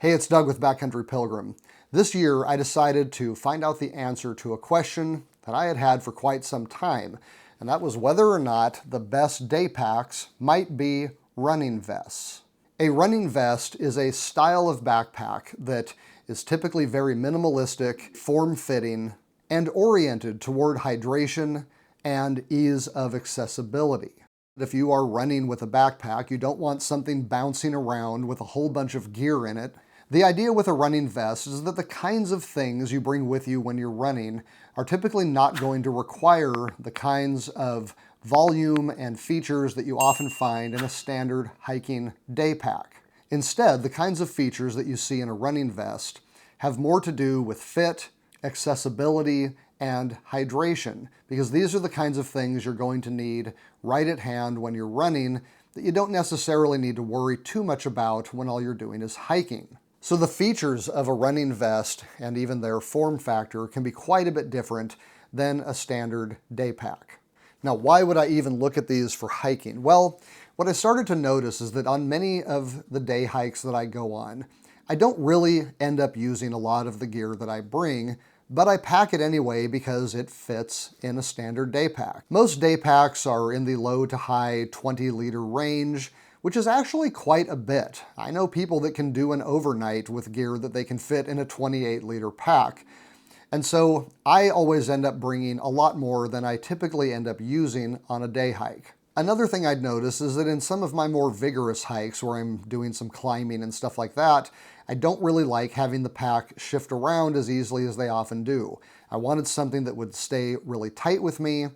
Hey, it's Doug with Backcountry Pilgrim. This year, I decided to find out the answer to a question that I had had for quite some time, and that was whether or not the best day packs might be running vests. A running vest is a style of backpack that is typically very minimalistic, form-fitting, and oriented toward hydration and ease of accessibility. If you are running with a backpack, you don't want something bouncing around with a whole bunch of gear in it. The idea with a running vest is that the kinds of things you bring with you when you're running are typically not going to require the kinds of volume and features that you often find in a standard hiking day pack. Instead, the kinds of features that you see in a running vest have more to do with fit, accessibility, and hydration, because these are the kinds of things you're going to need right at hand when you're running that you don't necessarily need to worry too much about when all you're doing is hiking. So the features of a running vest and even their form factor can be quite a bit different than a standard day pack. Now, why would I even look at these for hiking? Well, what I started to notice is that on many of the day hikes that I go on, I don't really end up using a lot of the gear that I bring, but I pack it anyway because it fits in a standard day pack. Most day packs are in the low to high 20-liter range, which is actually quite a bit. I know people that can do an overnight with gear that they can fit in a 28-liter pack. And so I always end up bringing a lot more than I typically end up using on a day hike. Another thing I'd notice is that in some of my more vigorous hikes where I'm doing some climbing and stuff like that, I don't really like having the pack shift around as easily as they often do. I wanted something that would stay really tight with me,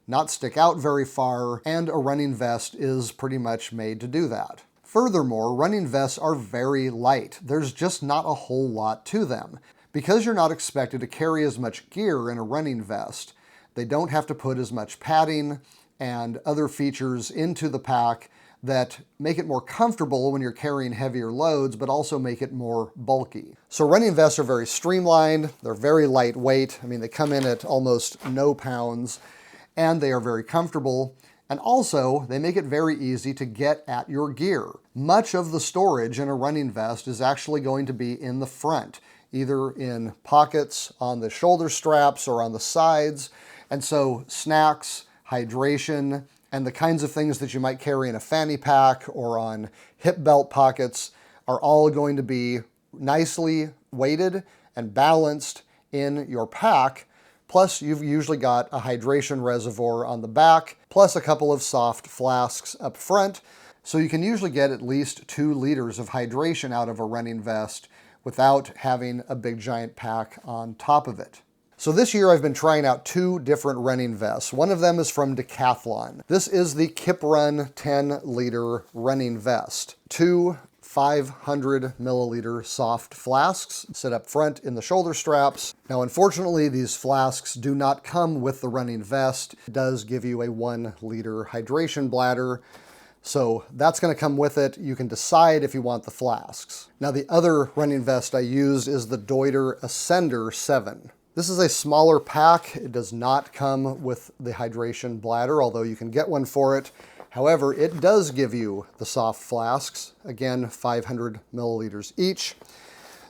not stick out very far, and a running vest is pretty much made to do that. Furthermore, running vests are very light. There's just not a whole lot to them. Because you're not expected to carry as much gear in a running vest, they don't have to put as much padding and other features into the pack that make it more comfortable when you're carrying heavier loads, but also make it more bulky. So running vests are very streamlined, they're very lightweight. I mean, they come in at almost no pounds, and they are very comfortable. And also, they make it very easy to get at your gear. Much of the storage in a running vest is actually going to be in the front, either in pockets on the shoulder straps or on the sides. And so snacks, hydration, and the kinds of things that you might carry in a fanny pack or on hip belt pockets are all going to be nicely weighted and balanced in your pack. Plus, you've usually got a hydration reservoir on the back, plus a couple of soft flasks up front. So you can usually get at least 2 liters of hydration out of a running vest without having a big giant pack on top of it. So this year I've been trying out 2 different running vests. One of them is from Decathlon. This is the Kiprun 10-liter running vest. 2 500 milliliter soft flasks sit up front in the shoulder straps. Now, unfortunately, these flasks do not come with the running vest. It does give you a 1-liter hydration bladder, so that's going to come with it. You can decide if you want the flasks. Now, the other running vest I used is the Deuter Ascender 7. This is a smaller pack. It does not come with the hydration bladder, although you can get one for it. However, it does give you the soft flasks, again, 500 milliliters each.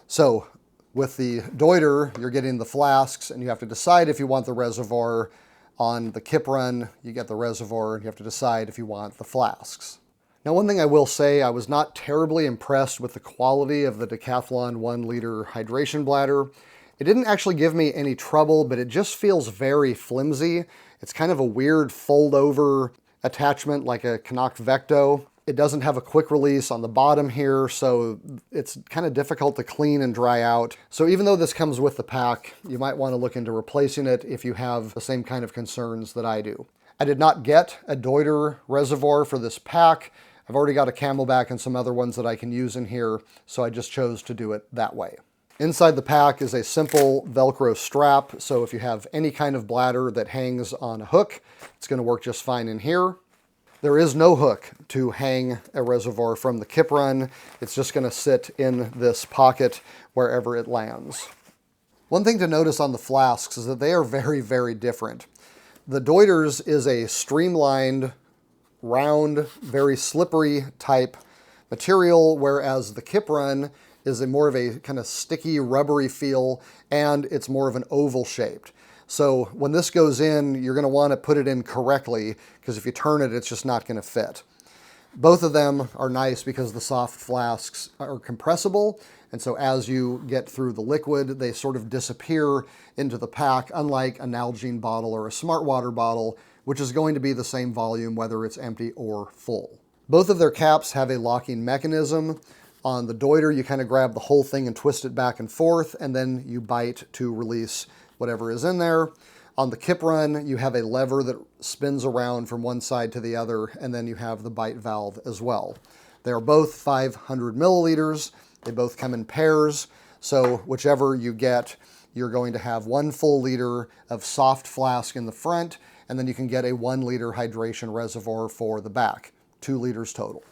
So with the Deuter, you're getting the flasks, and you have to decide if you want the reservoir. On the Kiprun, you get the reservoir, and you have to decide if you want the flasks. Now, one thing I will say, I was not terribly impressed with the quality of the Decathlon 1-liter hydration bladder. It didn't actually give me any trouble, but it just feels very flimsy. It's kind of a weird fold-over attachment like a Canuck Vecto. It doesn't have a quick release on the bottom here, so it's kind of difficult to clean and dry out. So even though this comes with the pack, you might want to look into replacing it if you have the same kind of concerns that I do. I did not get a Deuter reservoir for this pack. I've already got a Camelback and some other ones that I can use in here, so I just chose to do it that way. Inside the pack is a simple Velcro strap, so if you have any kind of bladder that hangs on a hook, it's going to work just fine in here. There is no hook to hang a reservoir from the Kiprun. It's just going to sit in this pocket wherever it lands. One thing to notice on the flasks is that they are very, very different. The Deuter's is a streamlined, round, very slippery type material, whereas the Kiprun is more of a kind of sticky, rubbery feel, and it's more of an oval shaped. So when this goes in, you're going to want to put it in correctly, because if you turn it, it's just not going to fit. Both of them are nice because the soft flasks are compressible, and so as you get through the liquid, they sort of disappear into the pack, unlike an Nalgene bottle or a Smart Water bottle, which is going to be the same volume whether it's empty or full. Both of their caps have a locking mechanism. On the Deuter, you kind of grab the whole thing and twist it back and forth, and then you bite to release whatever is in there. On the Kiprun, you have a lever that spins around from one side to the other, and then you have the bite valve as well. They are both 500 milliliters. They both come in pairs, so whichever you get, you're going to have 1 full liter of soft flask in the front, and then you can get a 1 liter hydration reservoir for the back, 2 liters total.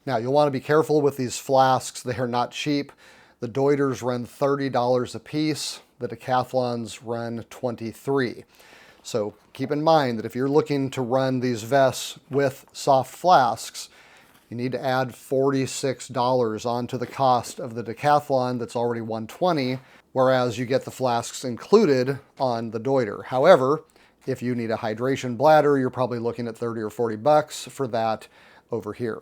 Now, you'll want to be careful with these flasks. They are not cheap. The Deuters run $30 a piece. The Decathlons run $23. So keep in mind that if you're looking to run these vests with soft flasks, you need to add $46 onto the cost of the Decathlon that's already $120, whereas you get the flasks included on the Deuter. However, if you need a hydration bladder, you're probably looking at 30 or 40 bucks for that over here.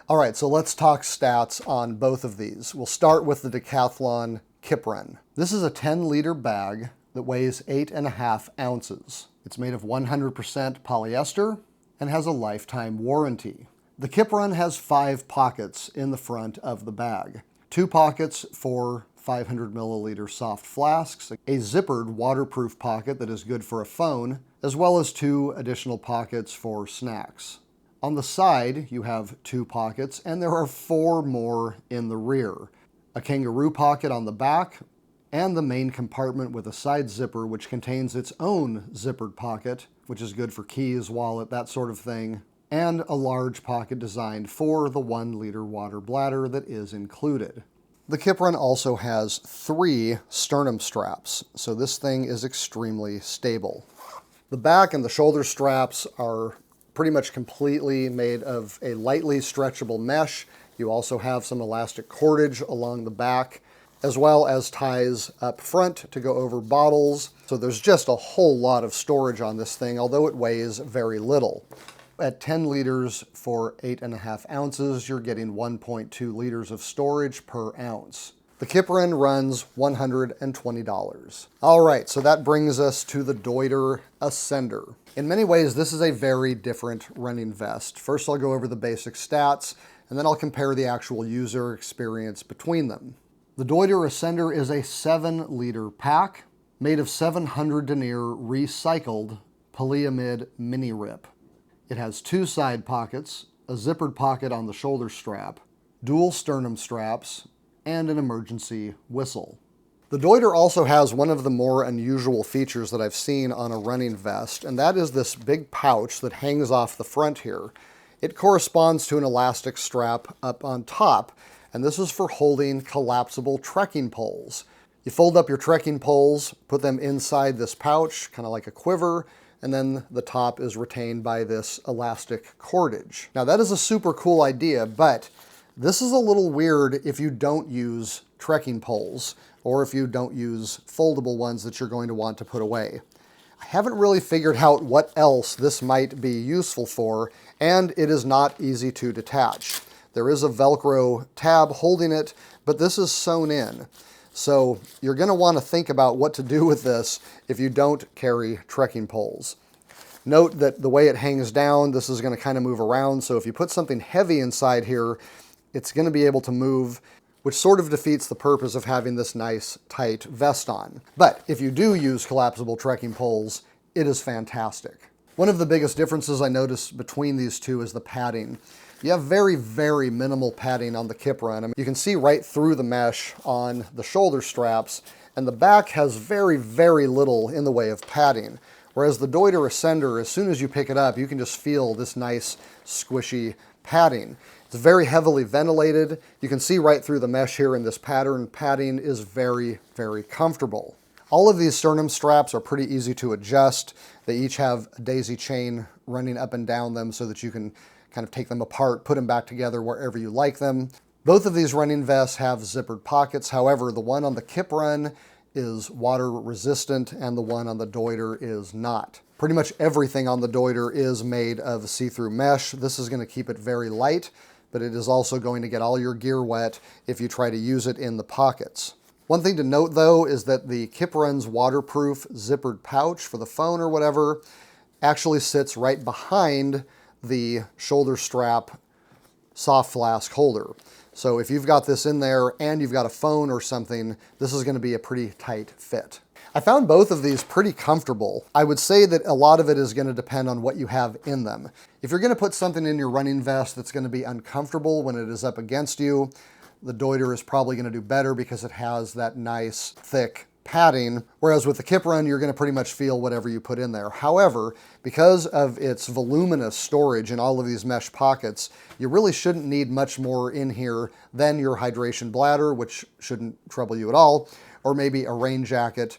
All right, so let's talk stats on both of these. We'll start with the Decathlon Kiprun. This is a 10-liter bag that weighs 8.5 ounces. It's made of 100% polyester and has a lifetime warranty. The Kiprun has 5 pockets in the front of the bag. 2 pockets for 500 milliliter soft flasks, a zippered waterproof pocket that is good for a phone, as well as 2 additional pockets for snacks. On the side, you have 2 pockets, and there are 4 more in the rear. A kangaroo pocket on the back, and the main compartment with a side zipper, which contains its own zippered pocket, which is good for keys, wallet, that sort of thing, and a large pocket designed for the 1 liter water bladder that is included. The Kiprun also has 3 sternum straps, so this thing is extremely stable. The back and the shoulder straps are pretty much completely made of a lightly stretchable mesh. You also have some elastic cordage along the back, as well as ties up front to go over bottles. So there's just a whole lot of storage on this thing, although it weighs very little. At 10 liters for 8.5 ounces, you're getting 1.2 liters of storage per ounce. The Kiprun runs $120. All right, so that brings us to the Deuter Ascender. In many ways, this is a very different running vest. First, I'll go over the basic stats, and then I'll compare the actual user experience between them. The Deuter Ascender is a 7-liter pack made of 700 denier recycled polyamide mini rip. It has 2 side pockets, a zippered pocket on the shoulder strap, dual sternum straps, and an emergency whistle. The Deuter also has one of the more unusual features that I've seen on a running vest, and that is this big pouch that hangs off the front here. It corresponds to an elastic strap up on top, and this is for holding collapsible trekking poles. You fold up your trekking poles, put them inside this pouch, kind of like a quiver, and then the top is retained by this elastic cordage. Now that is a super cool idea, but this is a little weird if you don't use trekking poles, or if you don't use foldable ones that you're going to want to put away. I haven't really figured out what else this might be useful for, and it is not easy to detach. There is a Velcro tab holding it, but this is sewn in. So you're going to want to think about what to do with this if you don't carry trekking poles. Note that the way it hangs down, this is going to kind of move around, so if you put something heavy inside here, it's going to be able to move, which sort of defeats the purpose of having this nice, tight vest on. But if you do use collapsible trekking poles, it is fantastic. One of the biggest differences I noticed between these two is the padding. You have very, very minimal padding on the Kiprun. I mean, you can see right through the mesh on the shoulder straps, and the back has very, very little in the way of padding. Whereas the Deuter Ascender, as soon as you pick it up, you can just feel this nice, squishy padding. It's very heavily ventilated. You can see right through the mesh here, and this padding is very, very comfortable. All of these sternum straps are pretty easy to adjust. They each have a daisy chain running up and down them so that you can kind of take them apart, put them back together wherever you like them. Both of these running vests have zippered pockets. However, the one on the Kiprun is water resistant and the one on the Deuter is not. Pretty much everything on the Deuter is made of see-through mesh. This is going to keep it very light, but it is also going to get all your gear wet if you try to use it in the pockets. One thing to note though is that the Kiprun's waterproof zippered pouch for the phone or whatever actually sits right behind the shoulder strap soft flask holder. So if you've got this in there and you've got a phone or something, this is going to be a pretty tight fit. I found both of these pretty comfortable. I would say that a lot of it is going to depend on what you have in them. If you're going to put something in your running vest that's going to be uncomfortable when it is up against you, the Deuter is probably going to do better because it has that nice thick padding, whereas with the Kiprun, you're going to pretty much feel whatever you put in there. However, because of its voluminous storage in all of these mesh pockets, you really shouldn't need much more in here than your hydration bladder, which shouldn't trouble you at all, or maybe a rain jacket.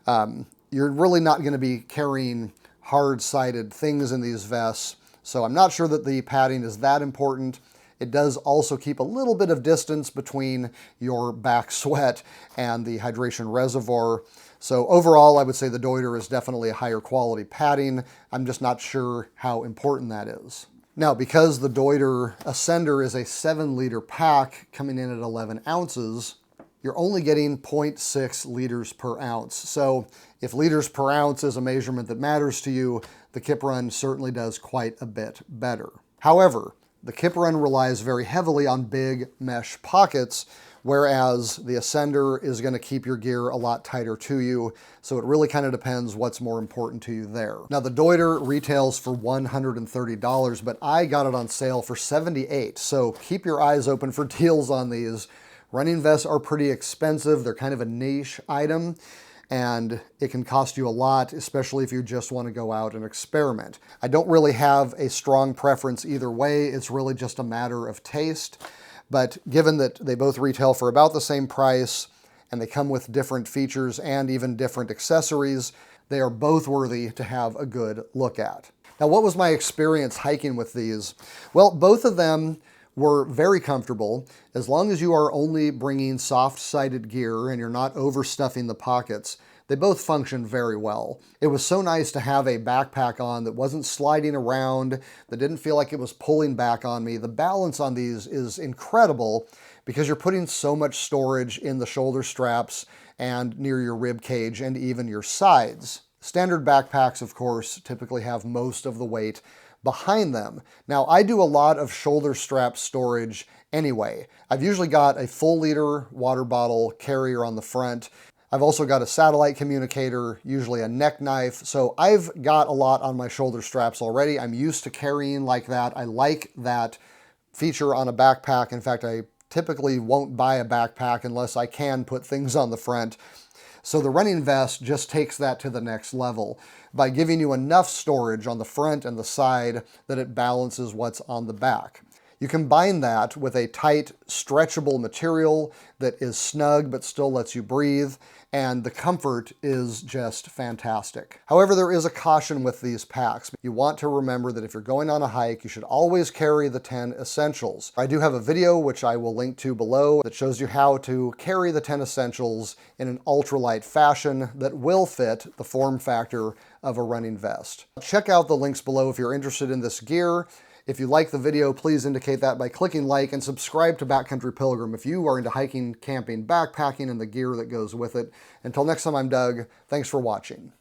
You're really not going to be carrying hard-sided things in these vests, so I'm not sure that the padding is that important. It does also keep a little bit of distance between your back sweat and the hydration reservoir. So overall, I would say the Deuter is definitely a higher quality padding. I'm just not sure how important that is. Now, because the Deuter Ascender is a 7-liter pack coming in at 11 ounces, you're only getting 0.6 liters per ounce. So if liters per ounce is a measurement that matters to you, the Kiprun certainly does quite a bit better. However, the Kiprun relies very heavily on big mesh pockets, whereas the Ascender is going to keep your gear a lot tighter to you, so it really kind of depends what's more important to you there. Now, the Deuter retails for $130, but I got it on sale for $78, so keep your eyes open for deals on these. Running vests are pretty expensive. They're kind of a niche item, and it can cost you a lot, especially if you just want to go out and experiment. I don't really have a strong preference either way. It's really just a matter of taste. But given that they both retail for about the same price and they come with different features and even different accessories, they are both worthy to have a good look at. Now, what was my experience hiking with these? Well, both of them were very comfortable as long as you are only bringing soft-sided gear and you're not overstuffing the pockets. They both function very well. It was so nice to have a backpack on that wasn't sliding around, that didn't feel like it was pulling back on me. The balance on these is incredible because you're putting so much storage in the shoulder straps and near your rib cage and even your sides. Standard backpacks, of course, typically have most of the weight behind them. Now, I do a lot of shoulder strap storage anyway. I've usually got a full liter water bottle carrier on the front. I've also got a satellite communicator, usually a neck knife. So I've got a lot on my shoulder straps already. I'm used to carrying like that. I like that feature on a backpack. In fact, I typically won't buy a backpack unless I can put things on the front. So the running vest just takes that to the next level by giving you enough storage on the front and the side that it balances what's on the back. You combine that with a tight, stretchable material that is snug but still lets you breathe, and the comfort is just fantastic. However, there is a caution with these packs. You want to remember that if you're going on a hike, you should always carry the 10 essentials. I do have a video, which I will link to below, that shows you how to carry the 10 essentials in an ultralight fashion that will fit the form factor of a running vest. Check out the links below if you're interested in this gear. If you like the video, please indicate that by clicking like and subscribe to Backcountry Pilgrim if you are into hiking, camping, backpacking, and the gear that goes with it. Until next time, I'm Doug. Thanks for watching.